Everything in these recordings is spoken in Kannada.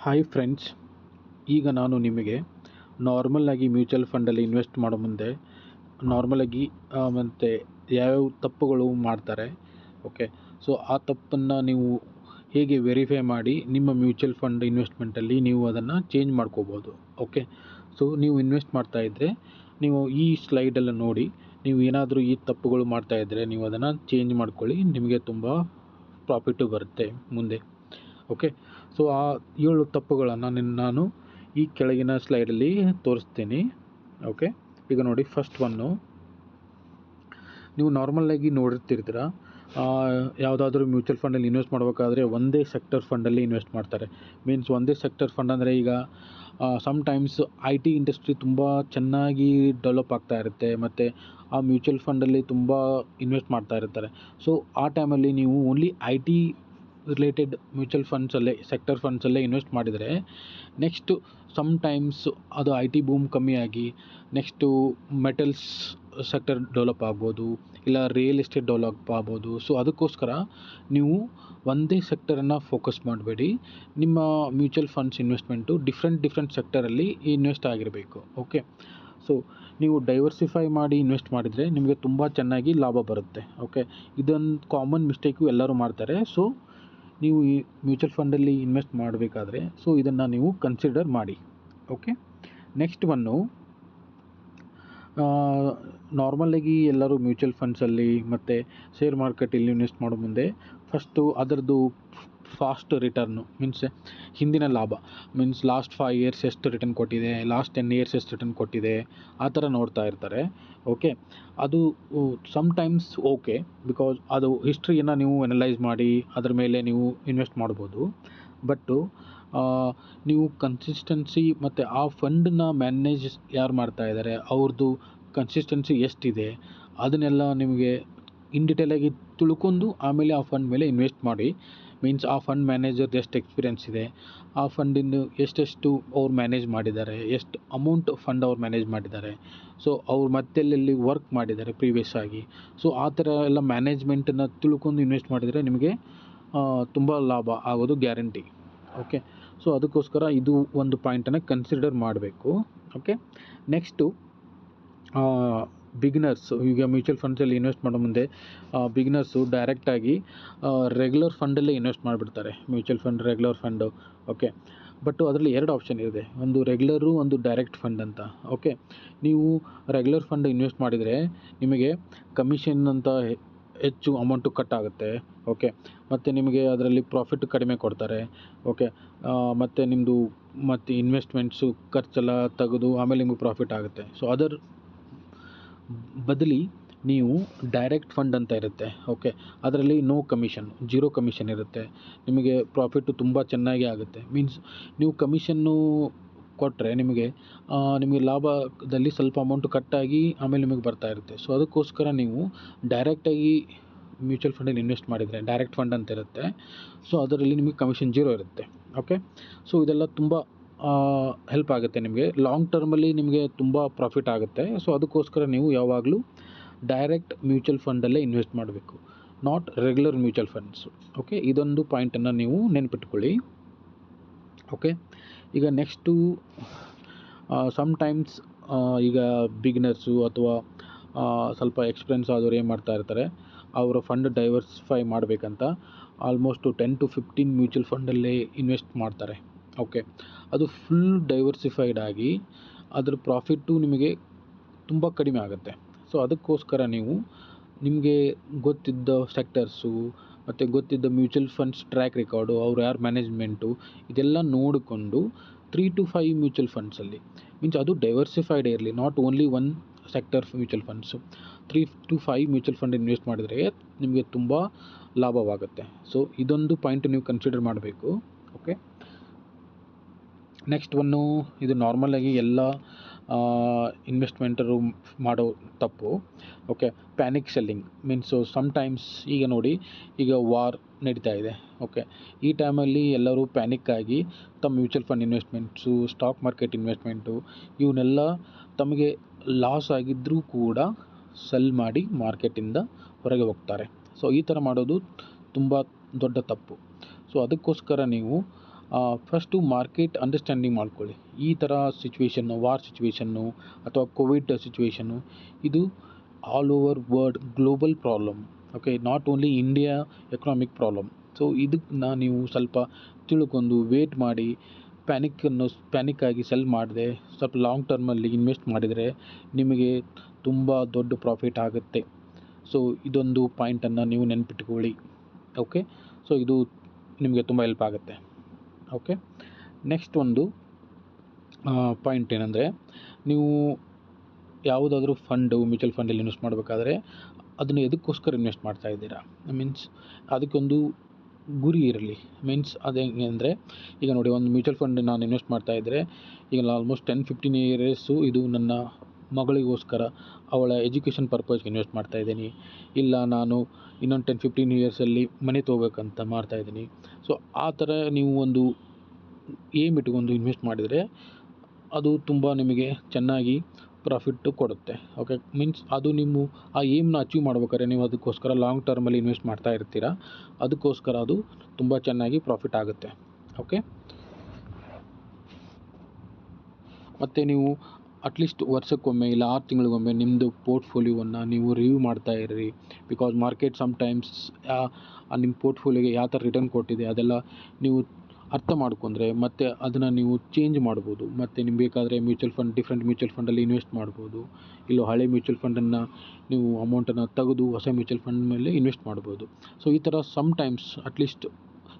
ಹಾಯ್ ಫ್ರೆಂಡ್ಸ್, ಈಗ ನಾನು ನಿಮಗೆ ನಾರ್ಮಲಾಗಿ ಮ್ಯೂಚುವಲ್ ಫಂಡಲ್ಲಿ ಇನ್ವೆಸ್ಟ್ ಮಾಡೋ ಮುಂದೆ ನಾರ್ಮಲಾಗಿ ಮತ್ತು ಯಾವ್ಯಾವ ತಪ್ಪುಗಳು ಮಾಡ್ತಾರೆ. ಓಕೆ, ಸೊ ಆ ತಪ್ಪನ್ನು ನೀವು ಹೇಗೆ ವೆರಿಫೈ ಮಾಡಿ ನಿಮ್ಮ ಮ್ಯೂಚುವಲ್ ಫಂಡ್ ಇನ್ವೆಸ್ಟ್ಮೆಂಟಲ್ಲಿ ನೀವು ಅದನ್ನು ಚೇಂಜ್ ಮಾಡ್ಕೋಬೋದು. ಓಕೆ, ಸೊ ನೀವು ಇನ್ವೆಸ್ಟ್ ಮಾಡ್ತಾಯಿದ್ರೆ ನೀವು ಈ ಸ್ಲೈಡಲ್ಲಿ ನೋಡಿ, ನೀವು ಏನಾದರೂ ಈ ತಪ್ಪುಗಳು ಮಾಡ್ತಾಯಿದ್ರೆ ನೀವು ಅದನ್ನು ಚೇಂಜ್ ಮಾಡ್ಕೊಳ್ಳಿ, ನಿಮಗೆ ತುಂಬ ಪ್ರಾಫಿಟ್ಟು ಬರುತ್ತೆ ಮುಂದೆ. ಓಕೆ, ಸೊ ಆ 7 ತಪ್ಪುಗಳನ್ನು ನಾನು ಈ ಕೆಳಗಿನ ಸ್ಲೈಡಲ್ಲಿ ತೋರಿಸ್ತೀನಿ. ಓಕೆ, ಈಗ ನೋಡಿ, ಫಸ್ಟ್ ಒನ್ನು, ನೀವು ನಾರ್ಮಲಾಗಿ ನೋಡಿರ್ತಿರ್ತೀರ, ಯಾವುದಾದ್ರೂ ಮ್ಯೂಚುವಲ್ ಫಂಡಲ್ಲಿ ಇನ್ವೆಸ್ಟ್ ಮಾಡಬೇಕಾದ್ರೆ ಒಂದೇ ಸೆಕ್ಟರ್ ಫಂಡಲ್ಲಿ ಇನ್ವೆಸ್ಟ್ ಮಾಡ್ತಾರೆ. ಮೀನ್ಸ್ ಒಂದೇ ಸೆಕ್ಟರ್ ಫಂಡ್ ಅಂದರೆ ಈಗ ಸಮ್ಟೈಮ್ಸ್ IT ಇಂಡಸ್ಟ್ರಿ ತುಂಬ ಚೆನ್ನಾಗಿ ಡೆವಲಪ್ ಆಗ್ತಾ ಇರುತ್ತೆ ಮತ್ತು ಆ ಮ್ಯೂಚುವಲ್ ಫಂಡಲ್ಲಿ ತುಂಬ ಇನ್ವೆಸ್ಟ್ ಮಾಡ್ತಾ ಇರ್ತಾರೆ. ಸೊ ಆ ಟೈಮಲ್ಲಿ ನೀವು ಓನ್ಲಿ IT ರಿಲೇಟೆಡ್ ಮ್ಯೂಚುವಲ್ ಫಂಡ್ಸಲ್ಲೇ, ಸೆಕ್ಟರ್ ಫಂಡ್ಸಲ್ಲೇ ಇನ್ವೆಸ್ಟ್ ಮಾಡಿದರೆ ನೆಕ್ಸ್ಟು ಸಮ್ಟೈಮ್ಸ್ ಅದು IT ಬೂಮ್ ಕಮ್ಮಿಯಾಗಿ ನೆಕ್ಸ್ಟು ಮೆಟಲ್ಸ್ ಸೆಕ್ಟರ್ ಡೆವಲಪ್ ಆಗ್ಬೋದು, ಇಲ್ಲ ರಿಯಲ್ ಎಸ್ಟೇಟ್ ಡೆವಲಪ್ ಆಗ್ಬೋದು. ಸೊ ಅದಕ್ಕೋಸ್ಕರ ನೀವು ಒಂದೇ ಸೆಕ್ಟರನ್ನು ಫೋಕಸ್ ಮಾಡಬೇಡಿ. ನಿಮ್ಮ ಮ್ಯೂಚುವಲ್ ಫಂಡ್ಸ್ ಇನ್ವೆಸ್ಟ್ಮೆಂಟು ಡಿಫ್ರೆಂಟ್ ಸೆಕ್ಟರಲ್ಲಿ ಇನ್ವೆಸ್ಟ್ ಆಗಿರಬೇಕು. ಓಕೆ, ಸೊ ನೀವು ಡೈವರ್ಸಿಫೈ ಮಾಡಿ ಇನ್ವೆಸ್ಟ್ ಮಾಡಿದರೆ ನಿಮಗೆ ತುಂಬ ಚೆನ್ನಾಗಿ ಲಾಭ ಬರುತ್ತೆ. ಓಕೆ, ಇದೊಂದು ಕಾಮನ್ ಮಿಸ್ಟೇಕು ಎಲ್ಲರೂ ಮಾಡ್ತಾರೆ. ಸೊ ನೀವು ಈ ಮ್ಯೂಚುವಲ್ ಫಂಡಲ್ಲಿ ಇನ್ವೆಸ್ಟ್ ಮಾಡಬೇಕಾದ್ರೆ ಸೊ ಇದನ್ನು ನೀವು ಕನ್ಸಿಡರ್ ಮಾಡಿ. ಓಕೆ, ನೆಕ್ಸ್ಟ್ ಒನ್ನು, ನಾರ್ಮಲಾಗಿ ಎಲ್ಲರೂ ಮ್ಯೂಚುವಲ್ ಫಂಡ್ಸಲ್ಲಿ ಮತ್ತು ಶೇರ್ ಮಾರ್ಕೆಟಲ್ಲಿ ಇನ್ವೆಸ್ಟ್ ಮಾಡೋ ಮುಂದೆ ಫಸ್ಟು ಅದರದ್ದು ಫಾಸ್ಟ್ ರಿಟರ್ನು, ಮೀನ್ಸ್ ಹಿಂದಿನ ಲಾಭ, ಮೀನ್ಸ್ ಲಾಸ್ಟ್ 5 ಇಯರ್ಸ್ ಎಷ್ಟು ರಿಟರ್ನ್ ಕೊಟ್ಟಿದೆ, ಲಾಸ್ಟ್ 10 ಇಯರ್ಸ್ ಎಷ್ಟು ರಿಟರ್ನ್ ಕೊಟ್ಟಿದೆ, ಆ ಥರ ನೋಡ್ತಾ ಇರ್ತಾರೆ. ಓಕೆ, ಅದು ಸಮ್ಟೈಮ್ಸ್ ಓಕೆ, ಬಿಕಾಸ್ ಅದು ಹಿಸ್ಟ್ರಿಯನ್ನು ನೀವು ಅನಲೈಸ್ ಮಾಡಿ ಅದ್ರ ಮೇಲೆ ನೀವು ಇನ್ವೆಸ್ಟ್ ಮಾಡ್ಬೋದು. ಬಟ್ಟು ನೀವು ಕನ್ಸಿಸ್ಟೆನ್ಸಿ ಮತ್ತು ಆ ಫಂಡನ್ನ ಮ್ಯಾನೇಜ್ ಯಾರು ಮಾಡ್ತಾ ಇದ್ದಾರೆ ಅವ್ರದ್ದು ಕನ್ಸಿಸ್ಟೆನ್ಸಿ ಎಷ್ಟಿದೆ ಅದನ್ನೆಲ್ಲ ನಿಮಗೆ ಇನ್ ಡಿಟೇಲಾಗಿ ತಿಳ್ಕೊಂಡು ಆಮೇಲೆ ಆ ಫಂಡ್ ಮೇಲೆ ಇನ್ವೆಸ್ಟ್ ಮಾಡಿ. ಮೀನ್ಸ್ ಆ ಫಂಡ್ ಮ್ಯಾನೇಜರ್ದು ಎಷ್ಟು ಎಕ್ಸ್ಪೀರಿಯೆನ್ಸ್ ಇದೆ, ಆ ಫಂಡಿಂದು ಎಷ್ಟೆಷ್ಟು ಅವ್ರು ಮ್ಯಾನೇಜ್ ಮಾಡಿದ್ದಾರೆ, ಎಷ್ಟು ಅಮೌಂಟ್ ಫಂಡ್ ಅವ್ರು ಮ್ಯಾನೇಜ್ ಮಾಡಿದ್ದಾರೆ, ಸೊ ಅವ್ರು ಮತ್ತೆಲ್ಲೆಲ್ಲಿ ವರ್ಕ್ ಮಾಡಿದ್ದಾರೆ ಪ್ರೀವಿಯಸ್ ಆಗಿ. ಸೊ ಆ ಥರ ಎಲ್ಲ ಮ್ಯಾನೇಜ್ಮೆಂಟನ್ನು ತಿಳ್ಕೊಂಡು ಇನ್ವೆಸ್ಟ್ ಮಾಡಿದರೆ ನಿಮಗೆ ತುಂಬ ಲಾಭ ಆಗೋದು ಗ್ಯಾರಂಟಿ. ಓಕೆ, ಸೊ ಅದಕ್ಕೋಸ್ಕರ ಇದು ಒಂದು ಪಾಯಿಂಟನ್ನು ಕನ್ಸಿಡರ್ ಮಾಡಬೇಕು. ಓಕೆ, ನೆಕ್ಸ್ಟು ಬಿಗಿನರ್ಸು, ಈಗ ಮ್ಯೂಚುವಲ್ ಫಂಡ್ಸಲ್ಲಿ ಇನ್ವೆಸ್ಟ್ ಮಾಡೋ ಮುಂದೆ ಬಿಗಿನರ್ಸು ಡೈರೆಕ್ಟಾಗಿ ರೆಗ್ಯುಲರ್ ಫಂಡಲ್ಲೇ ಇನ್ವೆಸ್ಟ್ ಮಾಡಿಬಿಡ್ತಾರೆ, mutual fund, regular fund. Okay, but ಅದರಲ್ಲಿ 2 ಆಪ್ಷನ್ ಇದೆ, ಒಂದು ರೆಗ್ಯುಲರು, ಒಂದು ಡೈರೆಕ್ಟ್ ಫಂಡ್ ಅಂತ. ಓಕೆ, ನೀವು ರೆಗ್ಯುಲರ್ ಫಂಡ್ ಇನ್ವೆಸ್ಟ್ ಮಾಡಿದರೆ ನಿಮಗೆ ಕಮಿಷನ್ ಅಂತ ಹೆಚ್ಚು ಅಮೌಂಟು ಕಟ್ ಆಗುತ್ತೆ. ಓಕೆ, ಮತ್ತು ನಿಮಗೆ ಅದರಲ್ಲಿ ಪ್ರಾಫಿಟ್ ಕಡಿಮೆ ಕೊಡ್ತಾರೆ. ಓಕೆ, ಮತ್ತು ನಿಮ್ಮದು ಮತ್ತು ಇನ್ವೆಸ್ಟ್ಮೆಂಟ್ಸು ಖರ್ಚೆಲ್ಲ ತೆಗೆದು ಆಮೇಲೆ ನಿಮಗೆ ಪ್ರಾಫಿಟ್ ಆಗುತ್ತೆ. ಸೊ ಅದರ ಬದಲಿ ನೀವು ಡೈರೆಕ್ಟ್ ಫಂಡ್ ಅಂತ ಇರುತ್ತೆ. ಓಕೆ, ಅದರಲ್ಲಿ ನೋ ಕಮಿಷನ್, 0 ಕಮಿಷನ್ ಇರುತ್ತೆ, ನಿಮಗೆ ಪ್ರಾಫಿಟ್ಟು ತುಂಬ ಚೆನ್ನಾಗಿ ಆಗುತ್ತೆ. ಮೀನ್ಸ್ ನೀವು ಕಮಿಷನ್ನು ಕೊಟ್ಟರೆ ನಿಮಗೆ ಲಾಭದಲ್ಲಿ ಸ್ವಲ್ಪ ಅಮೌಂಟು ಕಟ್ಟಾಗಿ ಆಮೇಲೆ ನಿಮಗೆ ಬರ್ತಾ ಇರುತ್ತೆ. ಸೊ ಅದಕ್ಕೋಸ್ಕರ ನೀವು ಡೈರೆಕ್ಟಾಗಿ ಮ್ಯೂಚುವಲ್ ಫಂಡಲ್ಲಿ ಇನ್ವೆಸ್ಟ್ ಮಾಡಿದರೆ, ಡೈರೆಕ್ಟ್ ಫಂಡ್ ಅಂತ ಇರುತ್ತೆ, ಸೊ ಅದರಲ್ಲಿ ನಿಮಗೆ ಕಮಿಷನ್ 0 ಇರುತ್ತೆ. ಓಕೆ, ಸೊ ಇದೆಲ್ಲ ತುಂಬ ಹೆಲ್ಪ್ ಆಗುತ್ತೆ ನಿಮಗೆ, ಲಾಂಗ್ ಟರ್ಮಲ್ಲಿ ನಿಮಗೆ ತುಂಬ ಪ್ರಾಫಿಟ್ ಆಗುತ್ತೆ. ಸೊ ಅದಕ್ಕೋಸ್ಕರ ನೀವು ಯಾವಾಗಲೂ ಡೈರೆಕ್ಟ್ ಮ್ಯೂಚುವಲ್ ಫಂಡಲ್ಲೇ ಇನ್ವೆಸ್ಟ್ ಮಾಡಬೇಕು, not regular mutual funds. Okay, ಇದೊಂದು ಪಾಯಿಂಟನ್ನು ನೀವು ನೆನ್ಪಿಟ್ಕೊಳ್ಳಿ. ಓಕೆ, ಈಗ ನೆಕ್ಸ್ಟು ಸಮ್ಟೈಮ್ಸ್ ಈಗ ಬಿಗಿನರ್ಸು ಅಥವಾ ಸ್ವಲ್ಪ ಎಕ್ಸ್ಪೀರಿಯನ್ಸ್ ಆದವ್ರು ಏನು ಮಾಡ್ತಾ ಇರ್ತಾರೆ, ಅವರ ಫಂಡ್ ಡೈವರ್ಸಿಫೈ ಮಾಡಬೇಕಂತ ಆಲ್ಮೋಸ್ಟು 10 to 15 ಮ್ಯೂಚುವಲ್ ಫಂಡಲ್ಲೇ ಇನ್ವೆಸ್ಟ್ ಮಾಡ್ತಾರೆ. ಓಕೆ, ಅದು ಫುಲ್ ಡೈವರ್ಸಿಫೈಡ್ ಆಗಿ ಅದ್ರ ಪ್ರಾಫಿಟ್ಟು ನಿಮಗೆ ತುಂಬ ಕಡಿಮೆ ಆಗುತ್ತೆ. ಸೊ ಅದಕ್ಕೋಸ್ಕರ ನೀವು ನಿಮಗೆ ಗೊತ್ತಿದ್ದ ಸೆಕ್ಟರ್ಸು ಮತ್ತು ಗೊತ್ತಿದ್ದ ಮ್ಯೂಚುವಲ್ ಫಂಡ್ಸ್ ಟ್ರ್ಯಾಕ್ ರೆಕಾರ್ಡು, ಅವ್ರು ಯಾರು ಮ್ಯಾನೇಜ್ಮೆಂಟು, ಇದೆಲ್ಲ ನೋಡಿಕೊಂಡು 3 to 5 ಮ್ಯೂಚುವಲ್ ಫಂಡ್ಸಲ್ಲಿ, ಮೀನ್ಸ್ ಅದು ಡೈವರ್ಸಿಫೈಡ್ ಇರಲಿ, not only 1 sector mutual funds, 3 to 5 mutual fund invest ಮಾಡಿದರೆ ನಿಮಗೆ ತುಂಬ ಲಾಭವಾಗುತ್ತೆ. ಸೊ ಇದೊಂದು ಪಾಯಿಂಟ್ ನೀವು ಕನ್ಸಿಡರ್ ಮಾಡಬೇಕು. ಓಕೆ, ನೆಕ್ಸ್ಟ್ ಒನ್ನು, ಇದು ನಾರ್ಮಲಾಗಿ ಎಲ್ಲ ಇನ್ವೆಸ್ಟ್ಮೆಂಟರು ಮಾಡೋ ತಪ್ಪು. Okay, panic selling, means sometimes ಈಗ ನೋಡಿ, ಈಗ ವಾರ್ ನಡೀತಾ ಇದೆ. ಓಕೆ, ಈ ಟೈಮಲ್ಲಿ ಎಲ್ಲರೂ ಪ್ಯಾನಿಕ್ಕಾಗಿ ತಮ್ಮ mutual fund investments, stock market investment ಇವನ್ನೆಲ್ಲ ತಮಗೆ ಲಾಸ್ ಆಗಿದ್ದರೂ ಕೂಡ ಸೆಲ್ ಮಾಡಿ ಮಾರ್ಕೆಟಿಂದ ಹೊರಗೆ ಹೋಗ್ತಾರೆ. ಸೊ ಈ ಥರ ಮಾಡೋದು ತುಂಬ ದೊಡ್ಡ ತಪ್ಪು. ಸೊ ಅದಕ್ಕೋಸ್ಕರ ನೀವು ಫಸ್ಟು ಮಾರ್ಕೆಟ್ ಅಂಡರ್ಸ್ಟ್ಯಾಂಡಿಂಗ್ ಮಾಡ್ಕೊಳ್ಳಿ. ಈ ಥರ ಸಿಚುವೇಷನ್ನು, ವಾರ್ ಸಿಚುವೇಷನ್ನು ಅಥವಾ ಕೋವಿಡ್ ಸಿಚುವೇಷನ್ನು, ಇದು all over world global problem. Okay, not only India economic problem. So ಇದನ್ನ ನೀವು ಸ್ವಲ್ಪ ತಿಳ್ಕೊಂಡು ವೇಟ್ ಮಾಡಿ ಪ್ಯಾನಿಕ್ ಆಗಿ ಸೆಲ್ ಮಾಡದೆ ಸ್ವಲ್ಪ ಲಾಂಗ್ ಟರ್ಮಲ್ಲಿ ಇನ್ವೆಸ್ಟ್ ಮಾಡಿದರೆ ನಿಮಗೆ ತುಂಬ ದೊಡ್ಡ ಪ್ರಾಫಿಟ್ ಆಗುತ್ತೆ. ಸೊ ಇದೊಂದು ಪಾಯಿಂಟನ್ನು ನೀವು ನೆನಪಿಟ್ಕೊಳ್ಳಿ. ಓಕೆ, ಸೊ ಇದು ನಿಮಗೆ ತುಂಬ ಹೆಲ್ಪ್ ಆಗುತ್ತೆ. ಓಕೆ, ನೆಕ್ಸ್ಟ್ ಒಂದು ಪಾಯಿಂಟ್ ಏನಂದರೆ, ನೀವು ಯಾವುದಾದ್ರೂ ಮ್ಯೂಚುವಲ್ ಫಂಡಲ್ಲಿ ಇನ್ವೆಸ್ಟ್ ಮಾಡಬೇಕಾದ್ರೆ ಅದನ್ನು ಎದಕ್ಕೋಸ್ಕರ ಇನ್ವೆಸ್ಟ್ ಮಾಡ್ತಾ ಇದ್ದೀರಾ, ಮೀನ್ಸ್ ಅದಕ್ಕೊಂದು ಗುರಿ ಇರಲಿ. ಮೀನ್ಸ್ ಅದು ಹೆಂಗೆ ಅಂದರೆ, ಈಗ ನೋಡಿ, ಒಂದು ಮ್ಯೂಚುವಲ್ ಫಂಡ್ ನಾನು ಇನ್ವೆಸ್ಟ್ ಮಾಡ್ತಾ ಇದ್ದರೆ ಈಗ ಆಲ್ಮೋಸ್ಟ್ 10-15 ಇಯರ್ಸು ಇದು ನನ್ನ ಮಗಳಿಗೋಸ್ಕರ ಅವಳ ಎಜುಕೇಷನ್ ಪರ್ಪಸ್ಗೆ ಇನ್ವೆಸ್ಟ್ ಮಾಡ್ತಾಯಿದ್ದೀನಿ. ಇಲ್ಲ ನಾನು ಇನ್ನೊಂದು 10-15 ಇಯರ್ಸಲ್ಲಿ ಮನೆ ತೊಗೋಬೇಕಂತ ಮಾಡ್ತಾಯಿದ್ದೀನಿ. ಸೊ ಆ ಥರ ನೀವು ಒಂದು ಏಮ್ ಇಟ್ಕೊಂಡು ಇನ್ವೆಸ್ಟ್ ಮಾಡಿದರೆ ಅದು ತುಂಬ ನಿಮಗೆ ಚೆನ್ನಾಗಿ ಪ್ರಾಫಿಟ್ಟು ಕೊಡುತ್ತೆ. ಓಕೆ, ಮೀನ್ಸ್ ಅದು ನೀವು ಆ ಏಮ್ನ ಅಚೀವ್ ಮಾಡ್ಬೇಕಾದ್ರೆ ನೀವು ಅದಕ್ಕೋಸ್ಕರ ಲಾಂಗ್ ಟರ್ಮಲ್ಲಿ ಇನ್ವೆಸ್ಟ್ ಮಾಡ್ತಾ ಇರ್ತೀರ, ಅದಕ್ಕೋಸ್ಕರ ಅದು ತುಂಬ ಚೆನ್ನಾಗಿ ಪ್ರಾಫಿಟ್ ಆಗುತ್ತೆ. ಓಕೆ, ಮತ್ತು ನೀವು ಅಟ್ಲೀಸ್ಟ್ ವರ್ಷಕ್ಕೊಮ್ಮೆ ಇಲ್ಲ 6 ತಿಂಗಳಿಗೊಮ್ಮೆ ನಿಮ್ಮದು ಪೋರ್ಟ್ಫೋಲಿಯೋವನ್ನು ನೀವು ರಿವ್ಯೂ ಮಾಡ್ತಾ ಇರ್ರಿ. ಬಿಕಾಸ್ ಮಾರ್ಕೆಟ್ ಸಮ್ಟೈಮ್ಸ್ ನಿಮ್ಮ ಪೋರ್ಟ್ಫೋಲಿಯೋಗೆ ಯಾವ ಥರ ರಿಟರ್ನ್ ಕೊಟ್ಟಿದೆ ಅದೆಲ್ಲ ನೀವು ಅರ್ಥ ಮಾಡ್ಕೊಂಡ್ರೆ ಮತ್ತು ಅದನ್ನು ನೀವು ಚೇಂಜ್ ಮಾಡ್ಬೋದು. ಮತ್ತು ನಿಮ್ಗೆ ಬೇಕಾದರೆ ಡಿಫ್ರೆಂಟ್ ಮ್ಯೂಚುವಲ್ ಫಂಡಲ್ಲಿ ಇನ್ವೆಸ್ಟ್ ಮಾಡ್ಬೋದು. ಇಲ್ಲ ಹಳೆ ಮ್ಯೂಚುವಲ್ ಫಂಡನ್ನು ನೀವು ಅಮೌಂಟನ್ನು ತೆಗೆದು ಹೊಸ ಮ್ಯೂಚುವಲ್ ಫಂಡ್ ಮೇಲೆ ಇನ್ವೆಸ್ಟ್ ಮಾಡ್ಬೋದು. ಸೊ ಈ ಥರ ಸಮ್ಟೈಮ್ಸ್ ಅಟ್ಲೀಸ್ಟ್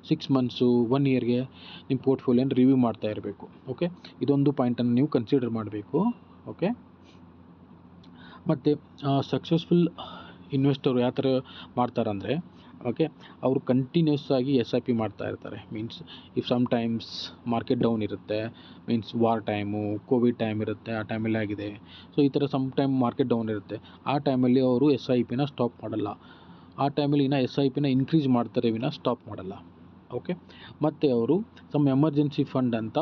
6 ಮಂತ್ಸು 1 ಇಯರ್ಗೆ ನಿಮ್ಮ ಪೋರ್ಟ್ಫೋಲಿಯೋನ ರಿವ್ಯೂ ಮಾಡ್ತಾ ಇರಬೇಕು. ಓಕೆ, ಇದೊಂದು ಪಾಯಿಂಟನ್ನು ನೀವು ಕನ್ಸಿಡರ್ ಮಾಡಬೇಕು. ಓಕೆ, ಮತ್ತು ಸಕ್ಸಸ್ಫುಲ್ ಇನ್ವೆಸ್ಟರು ಯಾವ ಥರ ಮಾಡ್ತಾರಂದರೆ, ಓಕೆ, ಅವರು ಕಂಟಿನ್ಯೂಸ್ ಆಗಿ SIP ಮಾಡ್ತಾ ಇರ್ತಾರೆ. Means if sometimes market down ಇರುತ್ತೆ, means war time, covid time ಇರುತ್ತೆ, ಆ ಟೈಮಲ್ಲಿ ಆಗಿದೆ. ಸೊ ಈ ಥರ ಸಮ್ಟೈಮ್ ಮಾರ್ಕೆಟ್ ಡೌನ್ ಇರುತ್ತೆ, ಆ ಟೈಮಲ್ಲಿ ಅವರು SIPನ ಸ್ಟಾಪ್ ಮಾಡಲ್ಲ. ಆ ಟೈಮಲ್ಲಿ SIPನ ಇನ್ಕ್ರೀಸ್ ಮಾಡ್ತಾರೆ ಸ್ಟಾಪ್ ಮಾಡಲ್ಲ. ಓಕೆ, ಮತ್ತು ಅವರು ಎಮರ್ಜೆನ್ಸಿ ಫಂಡ್ ಅಂತ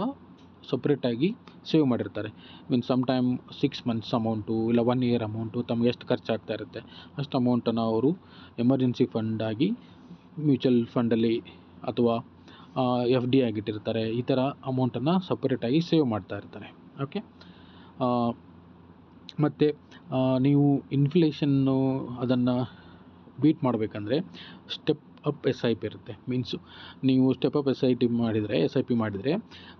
ಸಪ್ರೇಟಾಗಿ ಸೇವ್ ಮಾಡಿರ್ತಾರೆ. ಮೀನ್ಸ್ ಸಮ್ಟೈಮ್ 6 ಮಂತ್ಸ್ ಅಮೌಂಟು ಇಲ್ಲ 1 ಇಯರ್ ಅಮೌಂಟು ತಮಗೆ ಎಷ್ಟು ಖರ್ಚಾಗ್ತಾ ಇರುತ್ತೆ ಅಷ್ಟು ಅಮೌಂಟನ್ನು ಅವರು ಎಮರ್ಜೆನ್ಸಿ ಫಂಡಾಗಿ ಮ್ಯೂಚುವಲ್ ಫಂಡಲ್ಲಿ ಅಥವಾ FD ಆಗಿಟ್ಟಿರ್ತಾರೆ. ಈ ಥರ ಅಮೌಂಟನ್ನು ಸಪ್ರೇಟಾಗಿ ಸೇವ್ ಮಾಡ್ತಾ ಇರ್ತಾರೆ. ಓಕೆ, ಮತ್ತು ನೀವು ಇನ್ಫ್ಲೇಷನ್ನು ಅದನ್ನು ಬೀಟ್ ಮಾಡಬೇಕಂದ್ರೆ ಸ್ಟೆಪ್ ಅಪ್ SIP ಇರುತ್ತೆ. ಮೀನ್ಸು ನೀವು ಸ್ಟೆಪ್ ಅಪ್ SIP ಮಾಡಿದರೆ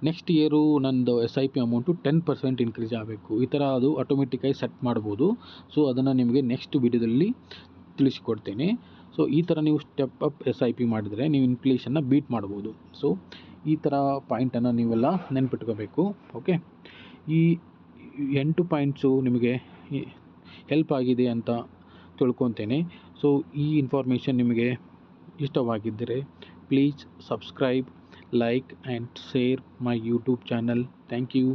ನೆಕ್ಸ್ಟ್ ಇಯರು ನಂದು SIP ಅಮೌಂಟು 10% ಇನ್ಕ್ರೀಸ್ ಆಗಬೇಕು. ಈ ಥರ ಅದು ಆಟೋಮೆಟಿಕ್ಕಾಗಿ ಸೆಟ್ ಮಾಡ್ಬೋದು. ಸೊ ಅದನ್ನು ನಿಮಗೆ ನೆಕ್ಸ್ಟ್ ವಿಡಿಯೋದಲ್ಲಿ ತಿಳಿಸಿಕೊಡ್ತೇನೆ. ಸೊ ಈ ಥರ ನೀವು ಸ್ಟೆಪ್ ಅಪ್ SIP ಮಾಡಿದರೆ ನೀವು ಇನ್ಫ್ಲೇಷನ್ನ ಬೀಟ್ ಮಾಡ್ಬೋದು. ಸೊ ಈ ಥರ ಪಾಯಿಂಟನ್ನು ನೀವೆಲ್ಲ ನೆನ್ಪಿಟ್ಕೋಬೇಕು. ಓಕೆ, ಈ 8 ಪಾಯಿಂಟ್ಸು ನಿಮಗೆ ಹೆಲ್ಪ್ ಆಗಿದೆ ಅಂತ ತಿಳ್ಕೊತೇನೆ. ಸೊ ಈ ಇನ್ಫಾರ್ಮೇಷನ್ ನಿಮಗೆ ಇಷ್ಟವಾಗಿದ್ದರೆ please subscribe, like and share my YouTube channel. Thank you.